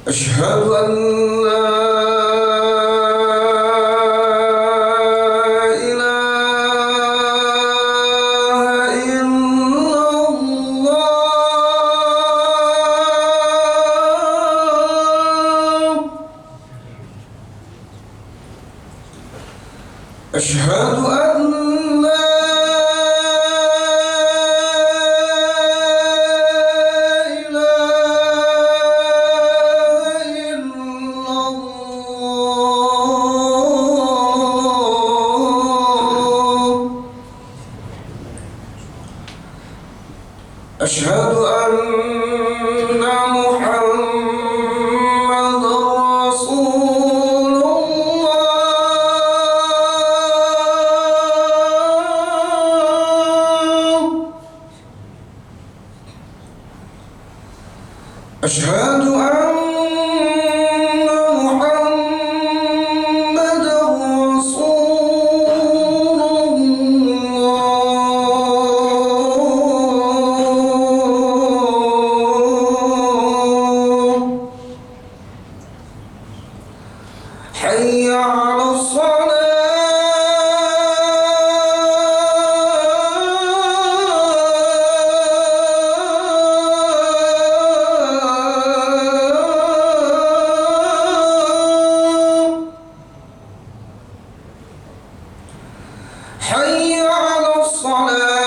أشهد أن لا إله إلا الله. أشهد أن لا أشهد أن محمد رسول الله. أشهد أن محمد رسول الله. حي على الصلاة. حي على الصلاة.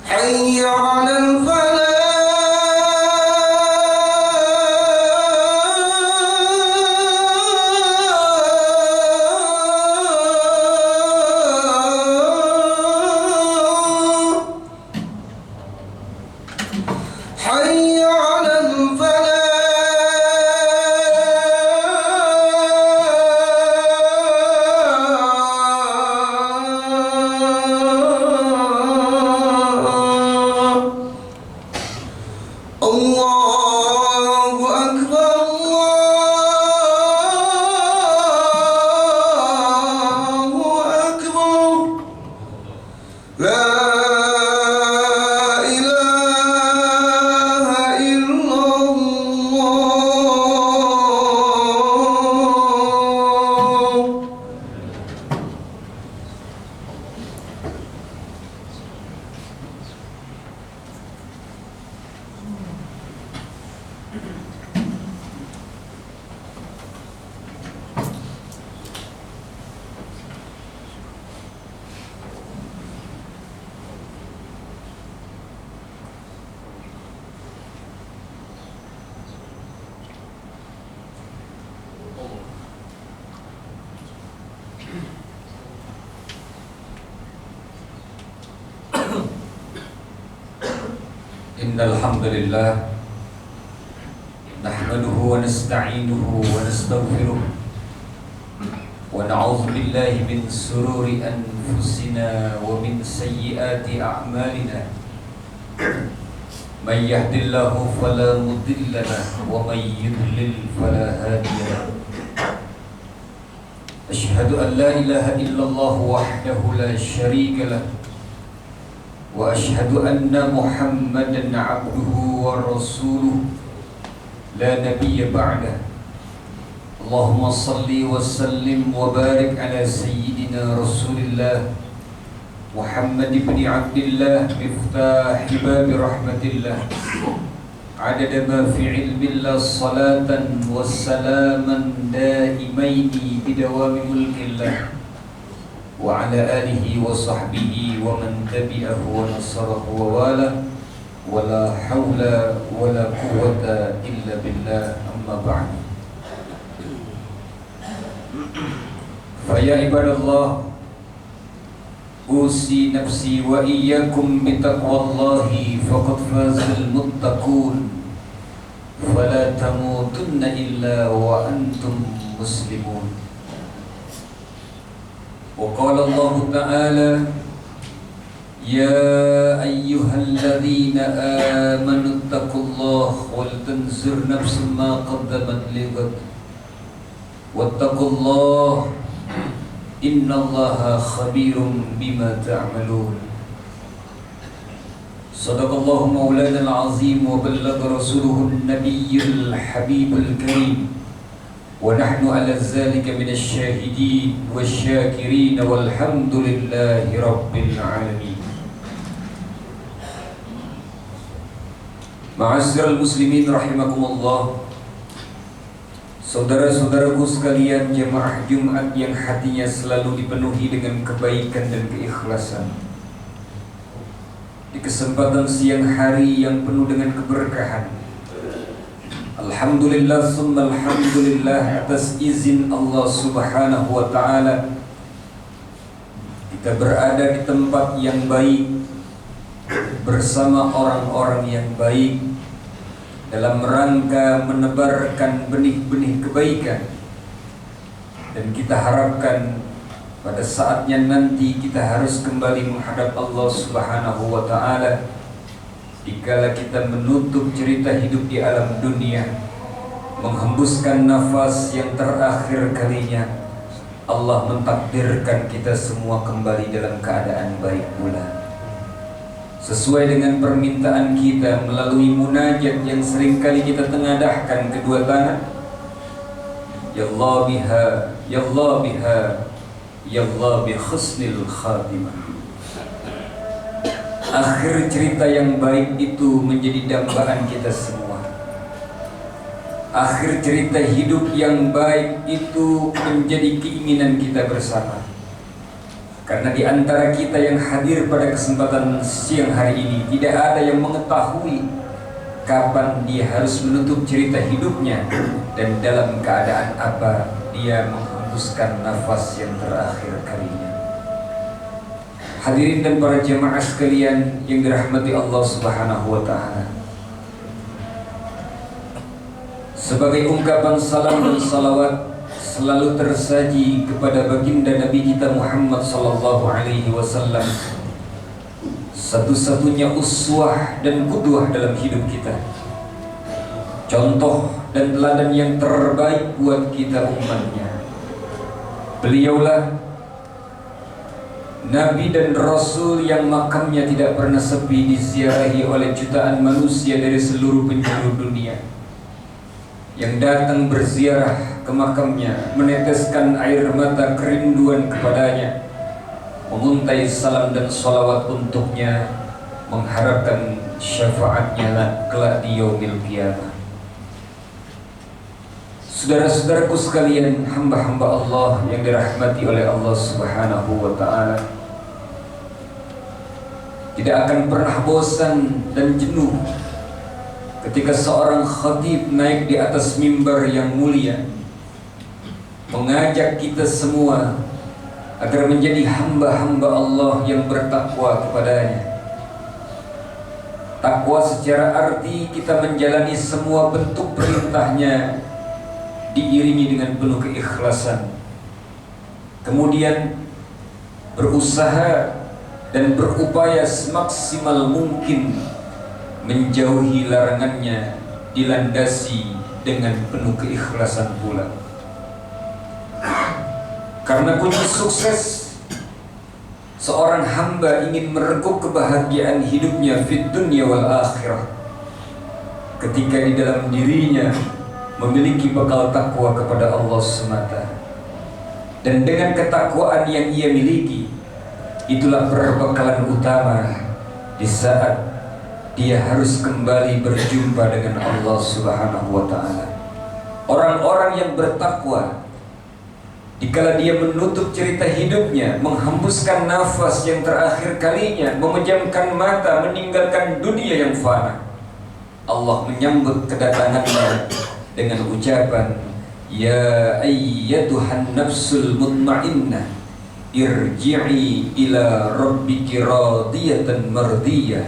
حي على الفلاح. حي على الفلاح. الله أكبر الله أكبر. لا إله إلا الله. إن الحمد لله نحمده ونستعينه ونستغفره ونعوذ بالله من شرور أنفسنا ومن سيئات أعمالنا. من يهد الله فلا مضل له ومن يضلل فلا هادي له. أشهد أن لا إله إلا الله وحده لا شريك له وأشهد أن محمدًا عبده ورسوله لا نبي بعده. اللهم صل وسلم وبارك على سيدنا رسول الله محمد بن عبد الله مفتاح باب رحمة الله عدد ما في علم الله صلاة وسلاما دائمين بدوام ملك الله وعلى آله وصحبه ومن تبعه ونصره ووالاه ولا حول ولا قوة إلا بالله أما بعد فيا عباد الله أوصي نفسي وإياكم بتقوى الله فقد فاز المتقون فلا تموتن إلا وأنتم مسلمون. وقال الله تعالى يا أيها الذين آمنوا اتقوا الله ولتنظر نفس ما قدمت لغد واتقوا الله إن الله خبير بما تعملون. صدق الله مولانا العظيم وبلغ رسوله النبي الحبيب الكريم ونحن على ذلك من الشاهدين والشاكرين والحمد لله رب العالمين. Ma'asyiral muslimin rahimakumullah, saudara-saudaraku sekalian, jemaah Jumat yang hatinya selalu dipenuhi dengan kebaikan dan keikhlasan. Di kesempatan siang hari yang penuh dengan keberkahan, alhamdulillah summa alhamdulillah atas izin Allah subhanahu wa ta'ala, kita berada di tempat yang baik bersama orang-orang yang baik dalam rangka menebarkan benih-benih kebaikan, dan kita harapkan pada saatnya nanti kita harus kembali menghadap Allah subhanahu wa ta'ala dikala kita menutup cerita hidup di alam dunia, menghembuskan nafas yang terakhir kalinya. Allah mentakdirkan kita semua kembali dalam keadaan baik pula, sesuai dengan permintaan kita melalui munajat yang seringkali kita tengadahkan kedua tangan. Ya Allah biha, ya Allah biha, ya Allah bi husnil khatimah. Akhir cerita yang baik itu menjadi dambaan kita semua. Akhir cerita hidup yang baik itu menjadi keinginan kita bersama. Karena di antara kita yang hadir pada kesempatan siang hari ini tidak ada yang mengetahui kapan dia harus menutup cerita hidupnya dan dalam keadaan apa dia menghembuskan nafas yang terakhir kalinya. Hadirin dan para jemaah sekalian yang dirahmati Allah subhanahu wa ta'ala, sebagai ungkapan salam dan salawat selalu tersaji kepada baginda Nabi kita Muhammad sallallahu alaihi wasallam, satu-satunya uswah dan qudwah dalam hidup kita, contoh dan teladan yang terbaik buat kita umatnya. Beliaulah Nabi dan Rasul yang makamnya tidak pernah sepi diziarahi oleh jutaan manusia dari seluruh penjuru dunia, yang datang berziarah ke makamnya, meneteskan air mata kerinduan kepadanya, menguntai salam dan sholawat untuknya, mengharapkan syafaatnya kelak di yaumil qiyamah. Saudara-saudaraku sekalian, hamba-hamba Allah yang dirahmati oleh Allah subhanahu wa ta'ala, tidak akan pernah bosan dan jenuh ketika seorang khatib naik di atas mimbar yang mulia, mengajak kita semua agar menjadi hamba-hamba Allah yang bertakwa kepadanya. Takwa secara arti kita menjalani semua bentuk perintahnya diiringi dengan penuh keikhlasan, kemudian berusaha dan berupaya semaksimal mungkin menjauhi larangannya, dilandasi dengan penuh keikhlasan pula. Karena kunci sukses seorang hamba ingin mereguk kebahagiaan hidupnya fid dunya wal akhirah ketika di dalam dirinya memiliki bekal takwa kepada Allah semata. Dan dengan ketakwaan yang ia miliki, itulah perbekalan utama di saat dia harus kembali berjumpa dengan Allah Subhanahu wa Ta'ala. Orang-orang yang bertakwa, dikala dia menutup cerita hidupnya, menghembuskan nafas yang terakhir kalinya, memejamkan mata, meninggalkan dunia yang fana, Allah menyambut kedatangannya dengan ucapan, Ya ayyatuhan nafsul mutmainnah, irji'i ila rabbiki radiyatan mardiyah,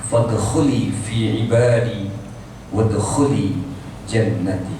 fadkhuli fi ibadi wadkhuli jannati.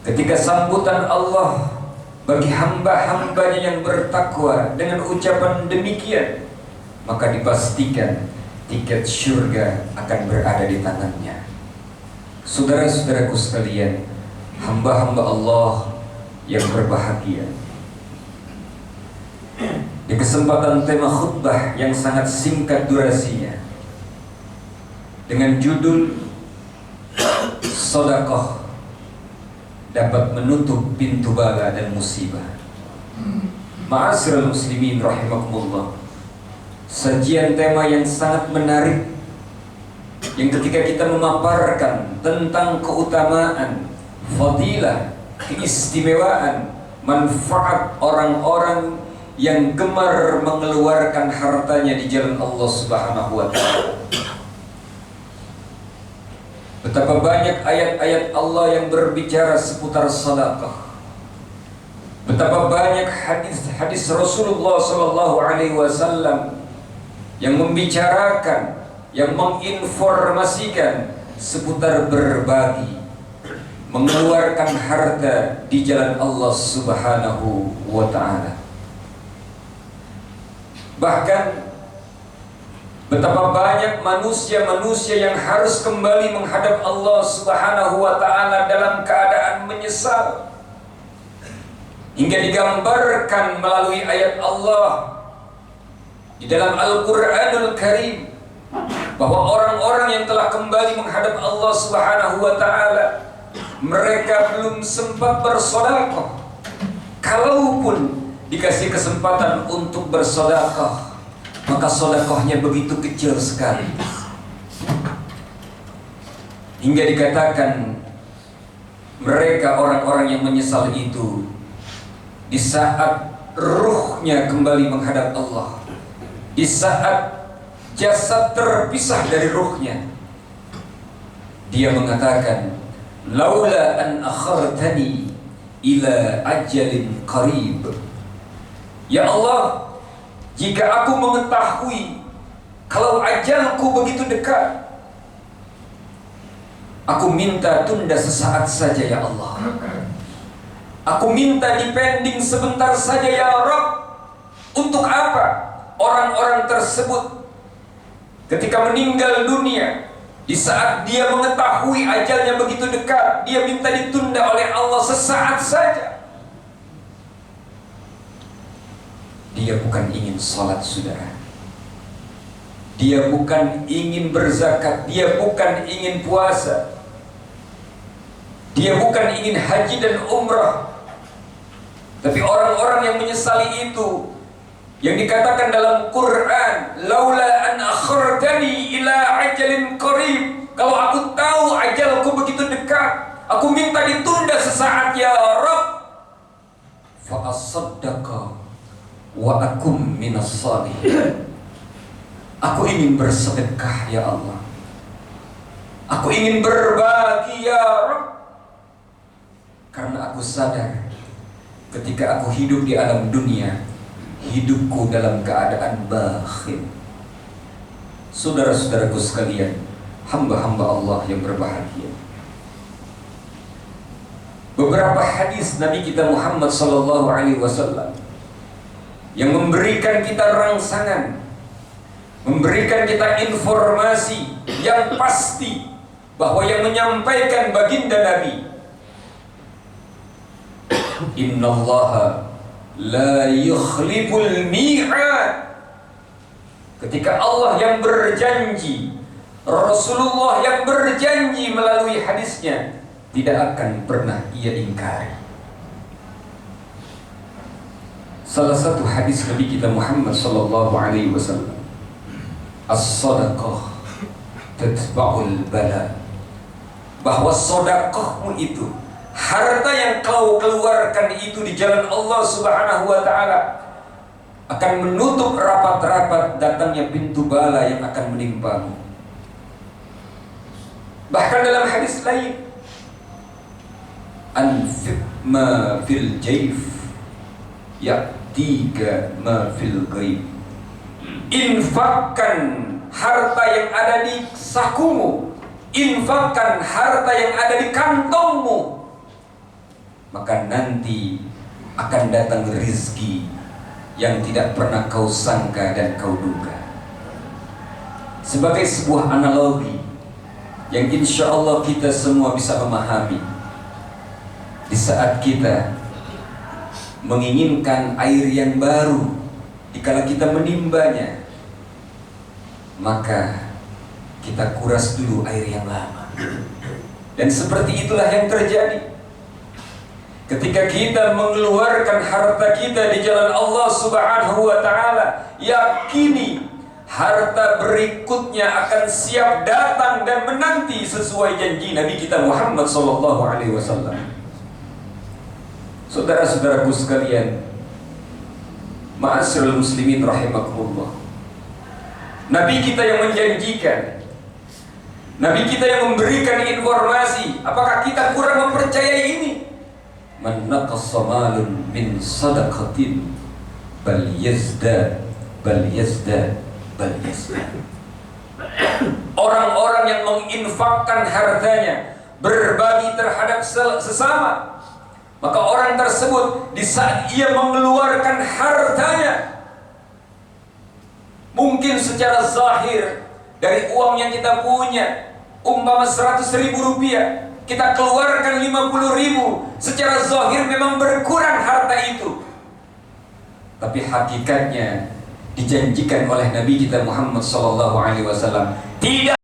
Ketika sambutan Allah bagi hamba-hambanya yang bertakwa dengan ucapan demikian, maka dipastikan tiket surga akan berada di tangannya. Saudara-saudaraku sekalian, hamba-hamba Allah yang berbahagia, di kesempatan tema khutbah yang sangat singkat durasinya, dengan judul Sedekah dapat menutup pintu bala dan musibah. Ma'asyiral muslimin rahimakumullah, sajian tema yang sangat menarik, yang ketika kita memaparkan tentang keutamaan, fadilah, keistimewaan, manfaat orang-orang yang gemar mengeluarkan hartanya di jalan Allah Subhanahu wa Ta'ala. Betapa banyak ayat-ayat Allah yang berbicara seputar sedekah. Betapa banyak hadis-hadis Rasulullah SAW yang membicarakan, yang menginformasikan seputar berbagi, mengeluarkan harta di jalan Allah Subhanahu wa Ta'ala. Bahkan betapa banyak manusia-manusia yang harus kembali menghadap Allah Subhanahu wa Ta'ala dalam keadaan menyesal, hingga digambarkan melalui ayat Allah di dalam Al-Quranul Karim bahwa orang-orang yang telah kembali menghadap Allah Subhanahu wa Ta'ala, mereka belum sempat bersedekah. Kalaupun dikasih kesempatan untuk bersedekah, maka sedekahnya begitu kecil sekali, hingga dikatakan mereka orang-orang yang menyesal itu, di saat ruhnya kembali menghadap Allah, di saat jasad terpisah dari ruhnya, dia mengatakan, laula an akhartani ila ajalin qarib, ya Allah, jika aku mengetahui kalau ajalku begitu dekat, aku minta tunda sesaat saja ya Allah. Aku minta dipending sebentar saja ya Rabb. Untuk apa? Orang-orang tersebut ketika meninggal dunia, di saat dia mengetahui ajalnya begitu dekat, dia minta ditunda oleh Allah sesaat saja. Dia bukan ingin sholat, saudara. Dia bukan ingin berzakat. Dia bukan ingin puasa. Dia bukan ingin haji dan umrah. Tapi orang-orang yang menyesali itu, yang dikatakan dalam Quran, laula an akhartani ila ajalin qarib, kalau aku tahu ajalku begitu dekat, aku minta ditunda sesaat ya Rabb, fa asaddaqa wa akum minas salihin. Aku ingin bersedekah ya Allah, aku ingin berbagi ya Rabb, karena aku sadar ketika aku hidup di alam dunia, hidupku dalam keadaan bakhil. Saudara-saudaraku sekalian, hamba-hamba Allah yang berbahagia, beberapa hadis Nabi kita Muhammad SAW yang memberikan kita rangsangan, memberikan kita informasi yang pasti bahwa yang menyampaikan baginda Nabi, innallaha la yukhliful mi'ad. Ketika Allah yang berjanji, Rasulullah yang berjanji melalui hadisnya, tidak akan pernah ia ingkari. Salah satu hadis Nabi kita Muhammad SAW as-sadaqah tatba'ul bala, bahwa sedekahmu itu, harta yang kau keluarkan itu di jalan Allah Subhanahu wa taala akan menutup rapat-rapat datangnya pintu bala yang akan menimpamu. Bahkan dalam hadis lain, anfiq ma fil jaif ya'tika ma fil ghaib. Infakkan harta yang ada di sakumu, infakkan harta yang ada di kantongmu, maka nanti akan datang rezeki yang tidak pernah kau sangka dan kau duga. Sebagai sebuah analogi yang insya Allah kita semua bisa memahami, di saat kita menginginkan air yang baru, dikala kita menimbanya, maka kita kuras dulu air yang lama. Dan seperti itulah yang terjadi ketika kita mengeluarkan harta kita di jalan Allah Subhanahu wa taala. Yakini harta berikutnya akan siap datang dan menanti sesuai janji Nabi kita Muhammad sallallahu alaihi wasallam. Saudara-saudaraku sekalian, ma'asyiral muslimin rahimakumullah, Nabi kita yang menjanjikan, Nabi kita yang memberikan informasi, apakah kita kurang mempercayai ini? Man naqassa malun min sadaqatin bal yazdad bal yazdad bal yazdad. Orang-orang yang menginfakkan hartanya, berbagi terhadap sesama, maka orang tersebut di saat ia mengeluarkan hartanya, mungkin secara zahir dari uang yang kita punya, umpama 100.000 rupiah, kita keluarkan 50.000, secara zahir memang berkurang harta itu. Tapi hakikatnya dijanjikan oleh Nabi kita Muhammad SAW, tidak